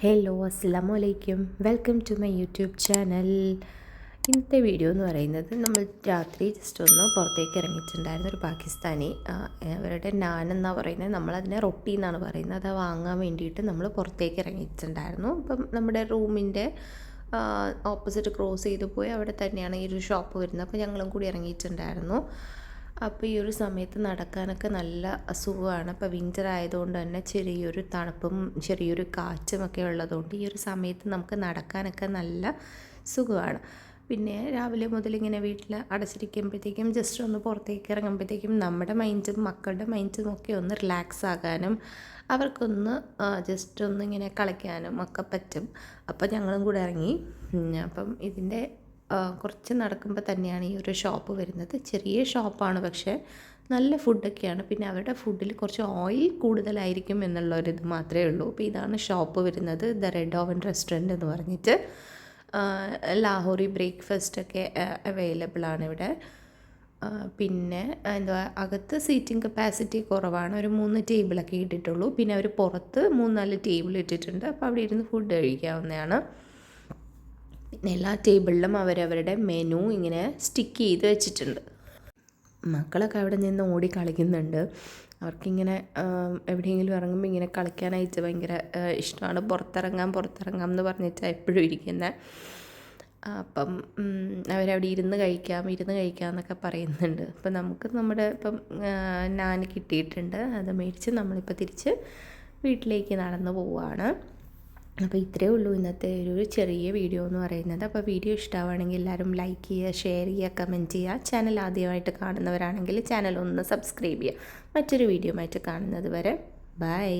Hello അസ്സലാമു അലൈക്കും, welcome to my YouTube channel. ഇന്നത്തെ വീഡിയോ എന്ന് പറയുന്നത് നമ്മൾ രാത്രി ജസ്റ്റ് ഒന്ന് പുറത്തേക്ക് ഇറങ്ങിയിട്ടുണ്ടായിരുന്നു. ഒരു പാകിസ്ഥാനി അവരുടെ നാൻ എന്നാണ് പറയുന്നത്, നമ്മളതിനെ റൊട്ടി എന്നാണ് പറയുന്നത്. അത് വാങ്ങാൻ വേണ്ടിയിട്ട് നമ്മൾ പുറത്തേക്ക് ഇറങ്ങിയിട്ടുണ്ടായിരുന്നു. അപ്പം നമ്മുടെ റൂമിൻ്റെ ഓപ്പോസിറ്റ് ക്രോസ് ചെയ്ത് പോയി അവിടെ തന്നെയാണ് ഈ ഒരു ഷോപ്പ് വരുന്നത്. അപ്പോൾ ഞങ്ങളും കൂടി ഇറങ്ങിയിട്ടുണ്ടായിരുന്നു. അപ്പോൾ ഈ ഒരു സമയത്ത് നടക്കാനൊക്കെ നല്ല സുഖമാണ്. അപ്പോൾ വിൻ്റർ ആയതുകൊണ്ട് തന്നെ ചെറിയൊരു തണുപ്പും ചെറിയൊരു കാറ്റുമൊക്കെ ഉള്ളതുകൊണ്ട് ഈ ഒരു സമയത്ത് നമുക്ക് നടക്കാനൊക്കെ നല്ല സുഖമാണ്. പിന്നെ രാവിലെ മുതൽ ഇങ്ങനെ വീട്ടിൽ അടച്ചിരിക്കുമ്പോഴത്തേക്കും ജസ്റ്റ് ഒന്ന് പുറത്തേക്ക് ഇറങ്ങുമ്പോഴത്തേക്കും നമ്മുടെ മൈൻഡും മക്കളുടെ മൈൻഡും ഒക്കെ ഒന്ന് റിലാക്സ് ആകാനും അവർക്കൊന്ന് ജസ്റ്റ് ഒന്ന് ഇങ്ങനെ കളിക്കാനും ഒക്കെ പറ്റും. അപ്പോൾ ഞങ്ങളും കൂടെ ഇറങ്ങി. അപ്പം ഇതിൻ്റെ കുറച്ച് നടക്കുമ്പോൾ തന്നെയാണ് ഈ ഒരു ഷോപ്പ് വരുന്നത്. ചെറിയ ഷോപ്പാണ്, പക്ഷേ നല്ല ഫുഡൊക്കെയാണ്. പിന്നെ അവരുടെ ഫുഡിൽ കുറച്ച് ഓയിൽ കൂടുതലായിരിക്കും എന്നുള്ളൊരിത് മാത്രമേ ഉള്ളൂ. അപ്പോൾ ഇതാണ് ഷോപ്പ് വരുന്നത്, ദ റെഡ് ഓവൻ റെസ്റ്റോറൻറ്റ് എന്ന് പറഞ്ഞിട്ട്. ലാഹോറി ബ്രേക്ക്ഫാസ്റ്റൊക്കെ അവൈലബിൾ ആണ് ഇവിടെ. പിന്നെ അകത്ത് സീറ്റിംഗ് കപ്പാസിറ്റി കുറവാണ്, ഒരു 3 ടേബിളൊക്കെ ഇട്ടിട്ടുള്ളൂ. പിന്നെ അവർ പുറത്ത് 3-4 ടേബിൾ ഇട്ടിട്ടുണ്ട്. അപ്പോൾ അവിടെ ഇരുന്ന് ഫുഡ് കഴിക്കാവുന്നതാണ്. പിന്നെ എല്ലാ ടേബിളിലും അവരവരുടെ മെനു ഇങ്ങനെ സ്റ്റിക്ക് ചെയ്ത് വെച്ചിട്ടുണ്ട്. മക്കളൊക്കെ അവിടെ നിന്ന് ഓടി കളിക്കുന്നുണ്ട്. അവർക്കിങ്ങനെ എവിടെയെങ്കിലും ഇറങ്ങുമ്പോൾ ഇങ്ങനെ കളിക്കാനായിട്ട് ഭയങ്കര ഇഷ്ടമാണ്. പുറത്തിറങ്ങാം എന്ന് പറഞ്ഞിട്ട് എപ്പോഴും ഇരിക്കുന്നത്. അപ്പം അവരവിടെ ഇരുന്ന് കഴിക്കാം എന്നൊക്കെ പറയുന്നുണ്ട്. അപ്പം നമുക്ക് നമ്മുടെ ഇപ്പം നാൻ കിട്ടിയിട്ടുണ്ട്. അത് മേടിച്ച് നമ്മളിപ്പോൾ തിരിച്ച് വീട്ടിലേക്ക് നടന്നു പോവുകയാണ്. അപ്പോൾ ഇത്രയേ ഉള്ളൂ ഇന്നത്തെ ഒരു ചെറിയ വീഡിയോ എന്ന് പറയുന്നത്. അപ്പോൾ വീഡിയോ ഇഷ്ടമാണെങ്കിൽ എല്ലാവരും ലൈക്ക് ചെയ്യുക, ഷെയർ ചെയ്യുക, കമൻറ്റ് ചെയ്യുക. ചാനൽ ആദ്യമായിട്ട് കാണുന്നവരാണെങ്കിൽ ചാനൽ ഒന്ന് സബ്സ്ക്രൈബ് ചെയ്യുക. മറ്റൊരു വീഡിയോ ആയിട്ട് കാണുന്നത് വരെ ബൈ.